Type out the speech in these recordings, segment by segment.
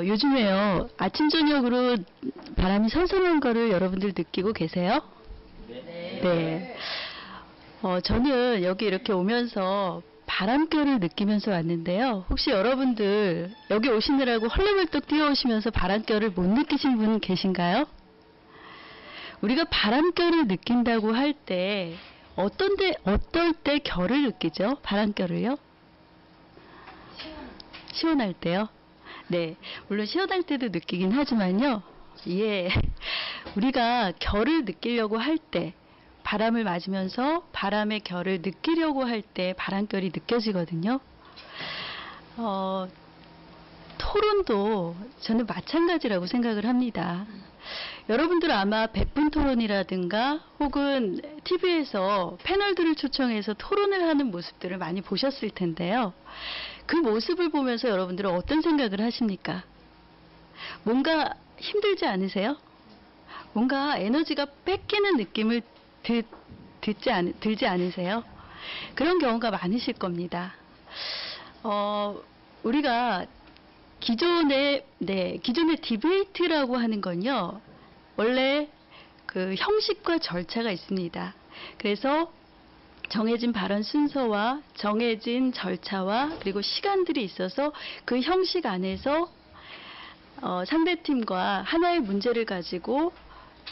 요즘에요, 아침 저녁으로 바람이 선선한 거를 여러분들 느끼고 계세요? 네. 저는 여기 이렇게 오면서 바람결을 느끼면서 왔는데요. 혹시 여러분들 여기 오시느라고 헐레벌떡 뛰어오시면서 바람결을 못 느끼신 분 계신가요? 우리가 바람결을 느낀다고 할 때 어떨 때 결을 느끼죠? 바람결을요? 시원할 때요? 네, 물론 시원할 때도 느끼긴 하지만요. 예, 우리가 결을 느끼려고 할 때, 바람을 맞으면서 바람의 결을 느끼려고 할 때 바람결이 느껴지거든요. 토론도 저는 마찬가지라고 생각을 합니다. 여러분들 아마 100분 토론이라든가 혹은 TV에서 패널들을 초청해서 토론을 하는 모습들을 많이 보셨을 텐데요. 그 모습을 보면서 여러분들은 어떤 생각을 하십니까? 뭔가 힘들지 않으세요? 뭔가 에너지가 뺏기는 느낌을 들지 않으세요? 그런 경우가 많으실 겁니다. 우리가 기존의 디베이트라고 하는 건요, 원래 그 형식과 절차가 있습니다. 그래서 정해진 발언 순서와 정해진 절차와 그리고 시간들이 있어서 그 형식 안에서 상대팀과 하나의 문제를 가지고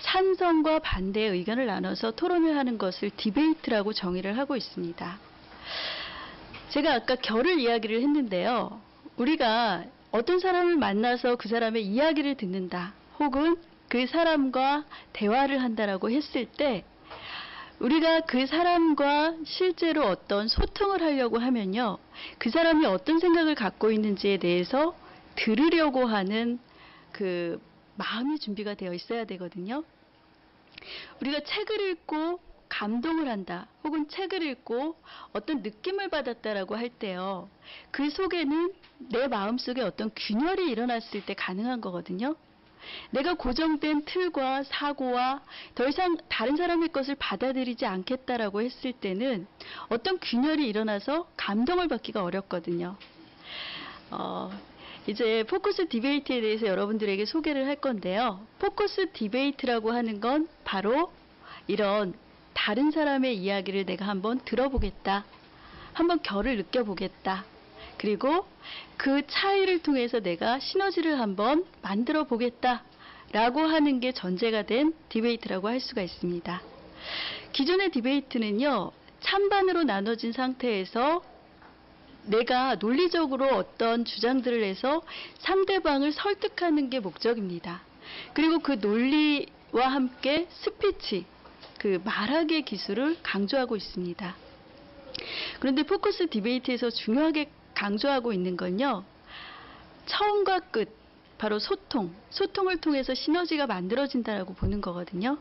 찬성과 반대의 의견을 나눠서 토론을 하는 것을 디베이트라고 정의를 하고 있습니다. 제가 아까 결을 이야기를 했는데요. 우리가 어떤 사람을 만나서 그 사람의 이야기를 듣는다, 혹은 그 사람과 대화를 한다라고 했을 때 우리가 그 사람과 실제로 어떤 소통을 하려고 하면요, 그 사람이 어떤 생각을 갖고 있는지에 대해서 들으려고 하는 그 마음이 준비가 되어 있어야 되거든요. 우리가 책을 읽고 감동을 한다, 혹은 책을 읽고 어떤 느낌을 받았다라고 할 때요, 그 속에는 내 마음속에 어떤 균열이 일어났을 때 가능한 거거든요. 내가 고정된 틀과 사고와 더 이상 다른 사람의 것을 받아들이지 않겠다라고 했을 때는 어떤 균열이 일어나서 감동을 받기가 어렵거든요. 이제 포커스 디베이트에 대해서 여러분들에게 소개를 할 건데요. 포커스 디베이트라고 하는 건 바로 이런 다른 사람의 이야기를 내가 한번 들어보겠다, 한번 결을 느껴보겠다, 그리고 그 차이를 통해서 내가 시너지를 한번 만들어 보겠다 라고 하는 게 전제가 된 디베이트라고 할 수가 있습니다. 기존의 디베이트는요, 찬반으로 나눠진 상태에서 내가 논리적으로 어떤 주장들을 해서 상대방을 설득하는 게 목적입니다. 그리고 그 논리와 함께 스피치, 그 말하기의 기술을 강조하고 있습니다. 그런데 포커스 디베이트에서 중요하게 강조하고 있는 건요, 처음과 끝, 바로 소통을 통해서 시너지가 만들어진다라고 보는 거거든요.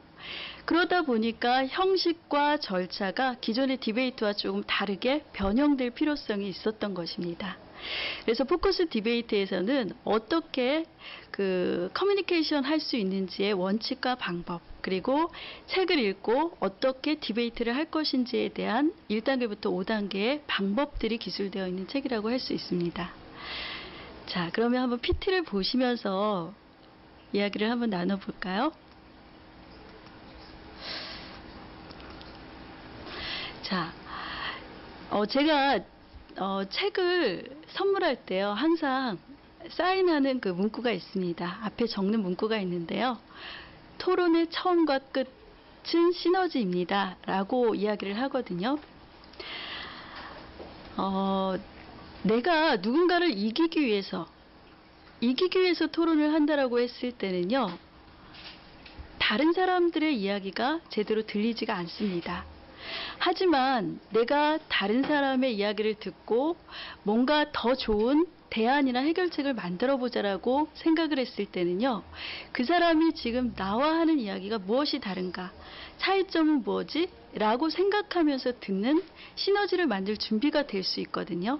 그러다 보니까 형식과 절차가 기존의 디베이트와 조금 다르게 변형될 필요성이 있었던 것입니다. 그래서 포커스 디베이트에서는 어떻게 그 커뮤니케이션 할 수 있는지의 원칙과 방법, 그리고 책을 읽고 어떻게 디베이트를 할 것인지에 대한 1단계부터 5단계의 방법들이 기술되어 있는 책이라고 할 수 있습니다. 자, 그러면 한번 PT를 보시면서 이야기를 한번 나눠볼까요? 자, 제가 책을 선물할 때요, 항상 사인하는 그 문구가 있습니다. 앞에 적는 문구가 있는데요. 토론의 처음과 끝은 시너지입니다 라고 이야기를 하거든요. 내가 누군가를 이기기 위해서 토론을 한다라고 했을 때는요, 다른 사람들의 이야기가 제대로 들리지가 않습니다. 하지만 내가 다른 사람의 이야기를 듣고 뭔가 더 좋은 대안이나 해결책을 만들어 보자라고 생각을 했을 때는요, 그 사람이 지금 나와 하는 이야기가 무엇이 다른가, 차이점은 뭐지? 라고 생각하면서 듣는 시너지를 만들 준비가 될 수 있거든요.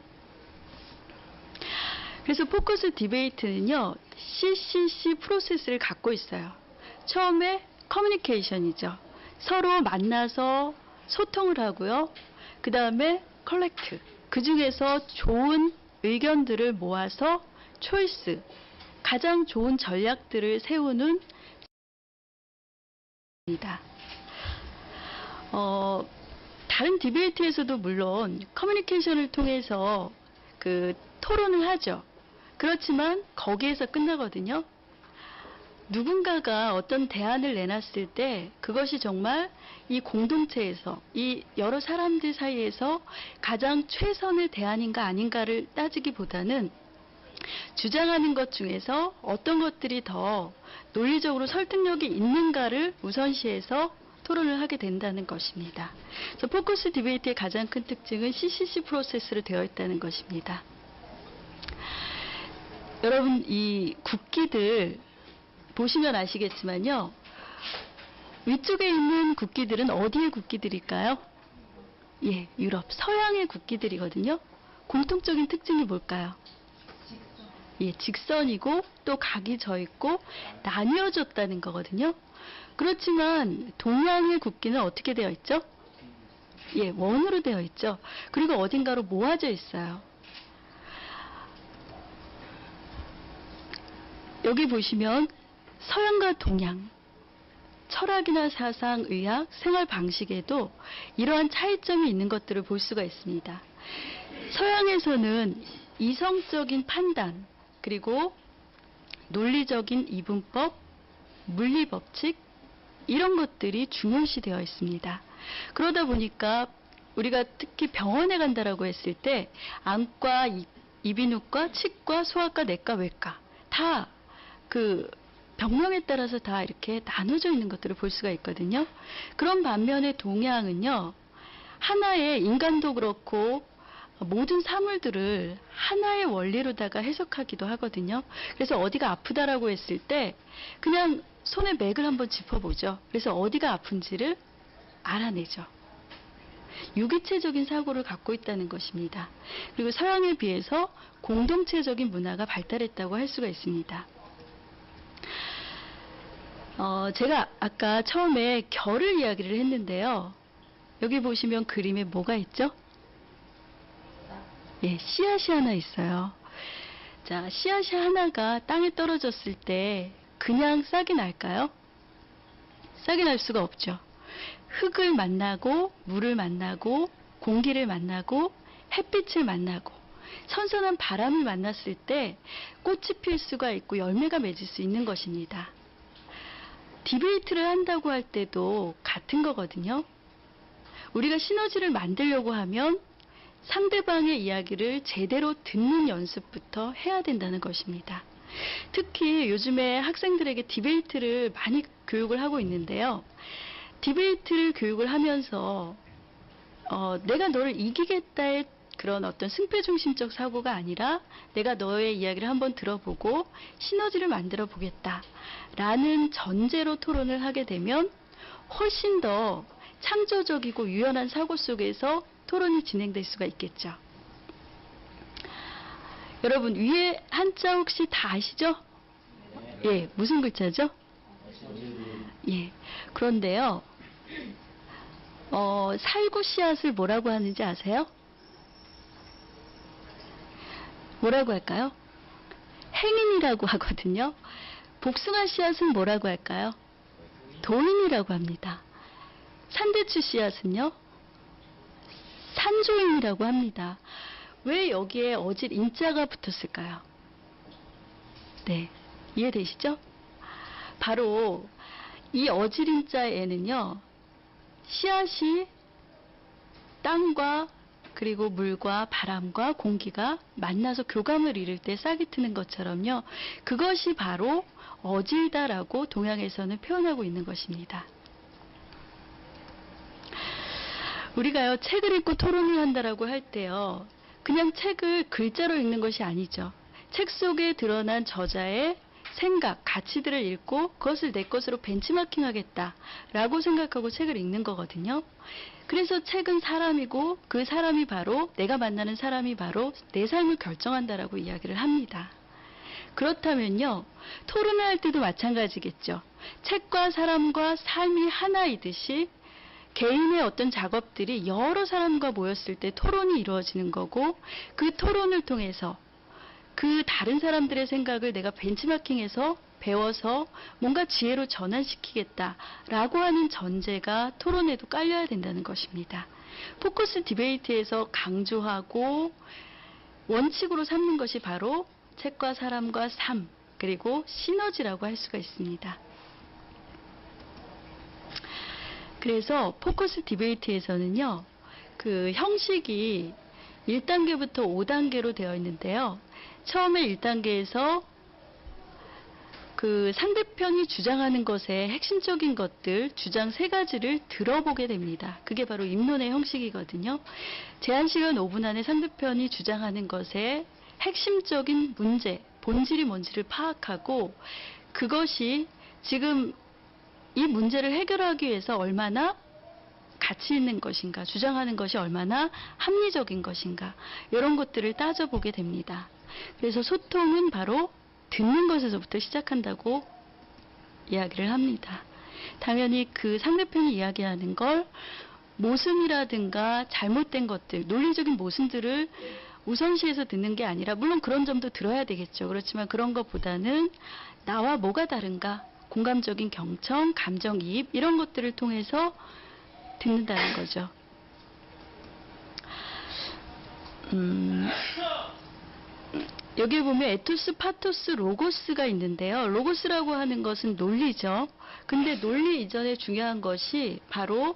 그래서 포커스 디베이트는요, CCC 프로세스를 갖고 있어요. 처음에 커뮤니케이션이죠. 서로 만나서 소통을 하고요. 그 다음에 컬렉트. 그 중에서 좋은 의견들을 모아서 초이스. 가장 좋은 전략들을 세우는 입니다. 다른 디베이트에서도 물론 커뮤니케이션을 통해서 그 토론을 하죠. 그렇지만 거기에서 끝나거든요. 누군가가 어떤 대안을 내놨을 때 그것이 정말 이 공동체에서 이 여러 사람들 사이에서 가장 최선의 대안인가 아닌가를 따지기보다는 주장하는 것 중에서 어떤 것들이 더 논리적으로 설득력이 있는가를 우선시해서 토론을 하게 된다는 것입니다. 그래서 포커스 디베이트의 가장 큰 특징은 CCC 프로세스로 되어 있다는 것입니다. 여러분, 이 국기들 보시면 아시겠지만요. 위쪽에 있는 국기들은 어디의 국기들일까요? 예, 유럽, 서양의 국기들이거든요. 공통적인 특징이 뭘까요? 예, 직선이고 또 각이 져 있고 나뉘어졌다는 거거든요. 그렇지만 동양의 국기는 어떻게 되어 있죠? 예, 원으로 되어 있죠. 그리고 어딘가로 모아져 있어요. 여기 보시면 서양과 동양, 철학이나 사상, 의학, 생활 방식에도 이러한 차이점이 있는 것들을 볼 수가 있습니다. 서양에서는 이성적인 판단, 그리고 논리적인 이분법, 물리법칙, 이런 것들이 중요시 되어 있습니다. 그러다 보니까 우리가 특히 병원에 간다라고 했을 때 안과, 이비인후과, 치과, 소아과, 내과, 외과 다 그 병명에 따라서 다 이렇게 나눠져 있는 것들을 볼 수가 있거든요. 그런 반면에 동양은요, 하나의 인간도 그렇고 모든 사물들을 하나의 원리로다가 해석하기도 하거든요. 그래서 어디가 아프다라고 했을 때 그냥 손에 맥을 한번 짚어보죠. 그래서 어디가 아픈지를 알아내죠. 유기체적인 사고를 갖고 있다는 것입니다. 그리고 서양에 비해서 공동체적인 문화가 발달했다고 할 수가 있습니다. 제가 아까 처음에 결을 이야기를 했는데요. 여기 보시면 그림에 뭐가 있죠? 예, 씨앗이 하나 있어요. 자, 씨앗이 하나가 땅에 떨어졌을 때 그냥 싹이 날까요? 싹이 날 수가 없죠. 흙을 만나고 물을 만나고 공기를 만나고 햇빛을 만나고 선선한 바람을 만났을 때 꽃이 필 수가 있고 열매가 맺을 수 있는 것입니다. 디베이트를 한다고 할 때도 같은 거거든요. 우리가 시너지를 만들려고 하면 상대방의 이야기를 제대로 듣는 연습부터 해야 된다는 것입니다. 특히 요즘에 학생들에게 디베이트를 많이 교육을 하고 있는데요. 디베이트를 교육을 하면서 내가 너를 이기겠다의 그런 어떤 승패중심적 사고가 아니라 내가 너의 이야기를 한번 들어보고 시너지를 만들어 보겠다라는 전제로 토론을 하게 되면 훨씬 더 창조적이고 유연한 사고 속에서 토론이 진행될 수가 있겠죠. 여러분, 위에 한자 혹시 다 아시죠? 예, 무슨 글자죠? 예, 그런데요, 살구 씨앗을 뭐라고 하는지 아세요? 뭐라고 할까요? 행인이라고 하거든요. 복숭아 씨앗은 뭐라고 할까요? 도인이라고 합니다. 산대추 씨앗은요? 산조인이라고 합니다. 왜 여기에 어질 인자가 붙었을까요? 네, 이해되시죠? 바로 이 어질 인자에는요, 씨앗이 땅과 그리고 물과 바람과 공기가 만나서 교감을 이룰 때 싹이 트는 것처럼요, 그것이 바로 어질다라고 동양에서는 표현하고 있는 것입니다. 우리가요, 책을 읽고 토론을 한다라고 할 때요, 그냥 책을 글자로 읽는 것이 아니죠. 책 속에 드러난 저자의 생각, 가치들을 읽고 그것을 내 것으로 벤치마킹 하겠다라고 생각하고 책을 읽는 거거든요. 그래서 책은 사람이고 그 사람이 바로, 내가 만나는 사람이 바로 내 삶을 결정한다라고 이야기를 합니다. 그렇다면요, 토론을 할 때도 마찬가지겠죠. 책과 사람과 삶이 하나이듯이 개인의 어떤 작업들이 여러 사람과 모였을 때 토론이 이루어지는 거고, 그 토론을 통해서 그 다른 사람들의 생각을 내가 벤치마킹해서 배워서 뭔가 지혜로 전환시키겠다라고 하는 전제가 토론에도 깔려야 된다는 것입니다. 포커스 디베이트에서 강조하고 원칙으로 삼는 것이 바로 책과 사람과 삶, 그리고 시너지라고 할 수가 있습니다. 그래서 포커스 디베이트에서는요, 그 형식이 1단계부터 5단계로 되어 있는데요. 처음에 1단계에서 그 상대편이 주장하는 것의 핵심적인 것들, 주장 3가지를 들어보게 됩니다. 그게 바로 입론의 형식이거든요. 제한 시간 5분 안에 상대편이 주장하는 것의 핵심적인 문제, 본질이 뭔지를 파악하고, 그것이 지금 이 문제를 해결하기 위해서 얼마나 가치 있는 것인가, 주장하는 것이 얼마나 합리적인 것인가, 이런 것들을 따져보게 됩니다. 그래서 소통은 바로 듣는 것에서부터 시작한다고 이야기를 합니다. 당연히 그 상대편이 이야기하는 걸 모순이라든가 잘못된 것들, 논리적인 모순들을 우선시해서 듣는 게 아니라, 물론 그런 점도 들어야 되겠죠. 그렇지만 그런 것보다는 나와 뭐가 다른가, 공감적인 경청, 감정이입, 이런 것들을 통해서 듣는다는 거죠. 여기 보면 에토스, 파토스, 로고스가 있는데요. 로고스라고 하는 것은 논리죠. 근데 논리 이전에 중요한 것이 바로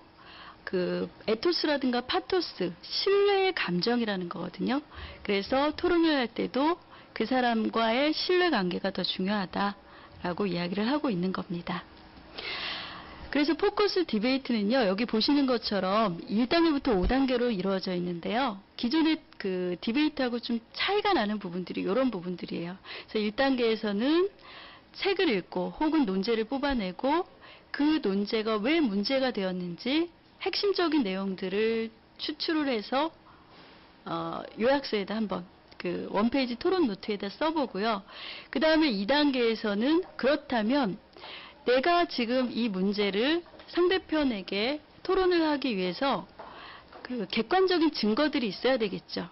그 에토스라든가 파토스, 신뢰의 감정이라는 거거든요. 그래서 토론을 할 때도 그 사람과의 신뢰 관계가 더 중요하다라고 이야기를 하고 있는 겁니다. 그래서 포커스 디베이트는요, 여기 보시는 것처럼 1단계부터 5단계로 이루어져 있는데요. 기존의 그 디베이트하고 좀 차이가 나는 부분들이 이런 부분들이에요. 그래서 1단계에서는 책을 읽고 혹은 논제를 뽑아내고, 그 논제가 왜 문제가 되었는지 핵심적인 내용들을 추출을 해서 요약서에다 한번 그 원페이지 토론 노트에다 써보고요. 그 다음에 2단계에서는 그렇다면 내가 지금 이 문제를 상대편에게 토론을 하기 위해서 그 객관적인 증거들이 있어야 되겠죠.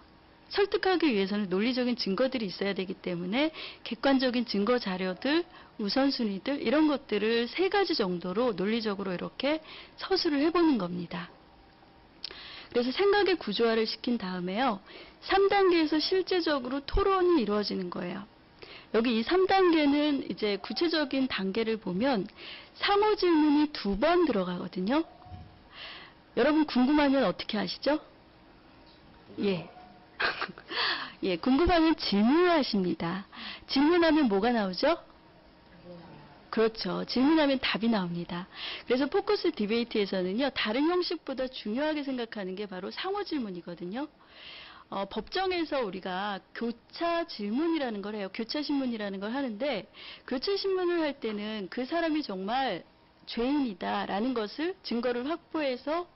설득하기 위해서는 논리적인 증거들이 있어야 되기 때문에 객관적인 증거 자료들, 우선순위들, 이런 것들을 3가지 정도로 논리적으로 이렇게 서술을 해보는 겁니다. 그래서 생각의 구조화를 시킨 다음에요, 3단계에서 실제적으로 토론이 이루어지는 거예요. 여기 이 3단계는 이제 구체적인 단계를 보면 상호 질문이 2번 들어가거든요. 여러분 궁금하면 어떻게 하시죠? 예. 예, 궁금하면 질문을 하십니다. 질문하면 뭐가 나오죠? 그렇죠. 질문하면 답이 나옵니다. 그래서 포커스 디베이트에서는요, 다른 형식보다 중요하게 생각하는 게 바로 상호 질문이거든요. 법정에서 우리가 교차 질문이라는 걸 해요. 교차 신문이라는 걸 하는데, 교차 신문을 할 때는 그 사람이 정말 죄인이다라는 것을 증거를 확보해서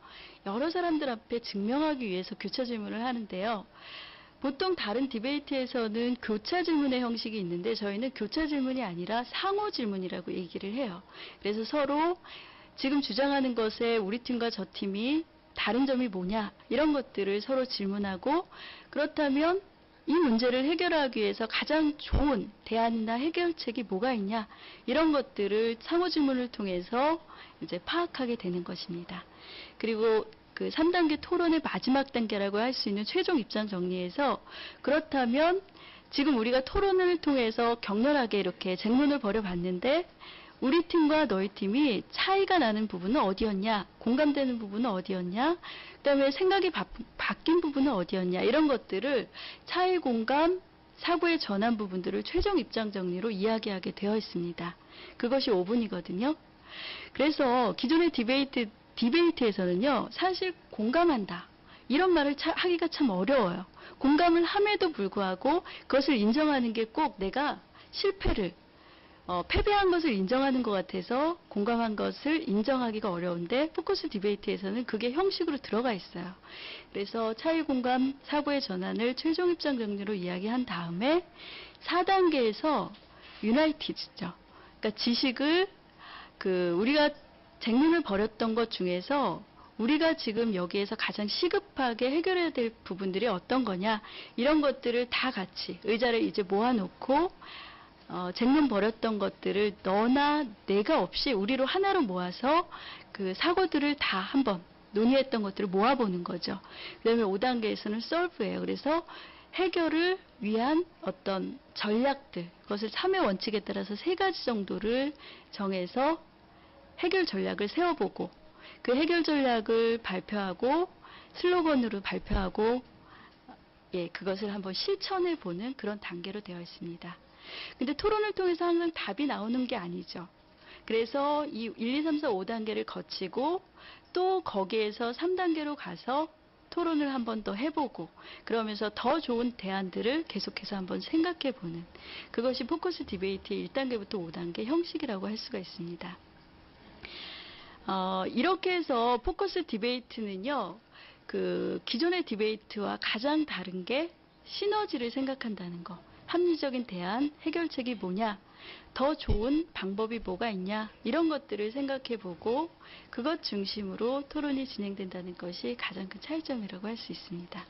여러 사람들 앞에 증명하기 위해서 교차 질문을 하는데요. 보통 다른 디베이트에서는 교차 질문의 형식이 있는데, 저희는 교차 질문이 아니라 상호 질문이라고 얘기를 해요. 그래서 서로 지금 주장하는 것에 우리 팀과 저 팀이 다른 점이 뭐냐, 이런 것들을 서로 질문하고, 그렇다면 이 문제를 해결하기 위해서 가장 좋은 대안이나 해결책이 뭐가 있냐, 이런 것들을 상호 질문을 통해서 이제 파악하게 되는 것입니다. 그리고 그 3단계 토론의 마지막 단계라고 할 수 있는 최종 입장 정리에서, 그렇다면 지금 우리가 토론을 통해서 격렬하게 이렇게 쟁론을 벌여봤는데, 우리 팀과 너희 팀이 차이가 나는 부분은 어디였냐, 공감되는 부분은 어디였냐, 그 다음에 생각이 바뀐 부분은 어디였냐, 이런 것들을 차이 공감, 사고의 전환 부분들을 최종 입장 정리로 이야기하게 되어 있습니다. 그것이 5분이거든요. 그래서 기존의 디베이트에서는요, 사실 공감한다, 이런 말을 하기가 참 어려워요. 공감을 함에도 불구하고 그것을 인정하는 게 꼭 내가 실패를 패배한 것을 인정하는 것 같아서 공감한 것을 인정하기가 어려운데 포커스 디베이트에서는 그게 형식으로 들어가 있어요. 그래서 차이 공감 사고의 전환을 최종 입장 정리로 이야기한 다음에 4단계에서 유나이티드죠. 그러니까 지식을 우리가 쟁론을 벌였던 것 중에서 우리가 지금 여기에서 가장 시급하게 해결해야 될 부분들이 어떤 거냐, 이런 것들을 다 같이 의자를 이제 모아놓고 쟁론 벌였던 것들을 너나 내가 없이 우리로 하나로 모아서 그 사고들을 다 한번 논의했던 것들을 모아보는 거죠. 그 다음에 5단계에서는 solve예요. 그래서 해결을 위한 어떤 전략들, 그것을 3의 원칙에 따라서 3가지 정도를 정해서 해결 전략을 세워보고, 그 해결 전략을 발표하고 슬로건으로 발표하고, 그것을 한번 실천해 보는 그런 단계로 되어 있습니다. 근데 토론을 통해서 항상 답이 나오는 게 아니죠. 그래서 이 1, 2, 3, 4, 5단계를 거치고 또 거기에서 3단계로 가서 토론을 한번 더 해보고, 그러면서 더 좋은 대안들을 계속해서 한번 생각해 보는, 그것이 포커스 디베이트의 1단계부터 5단계 형식이라고 할 수가 있습니다. 이렇게 해서 포커스 디베이트는요, 기존의 디베이트와 가장 다른 게 시너지를 생각한다는 거. 합리적인 대안, 해결책이 뭐냐, 더 좋은 방법이 뭐가 있냐, 이런 것들을 생각해 보고 그것 중심으로 토론이 진행된다는 것이 가장 큰 차이점이라고 할 수 있습니다.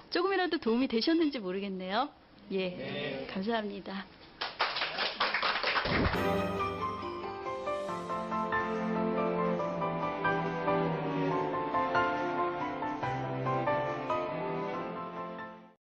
조금이라도 도움이 되셨는지 모르겠네요. 예, 네. 감사합니다.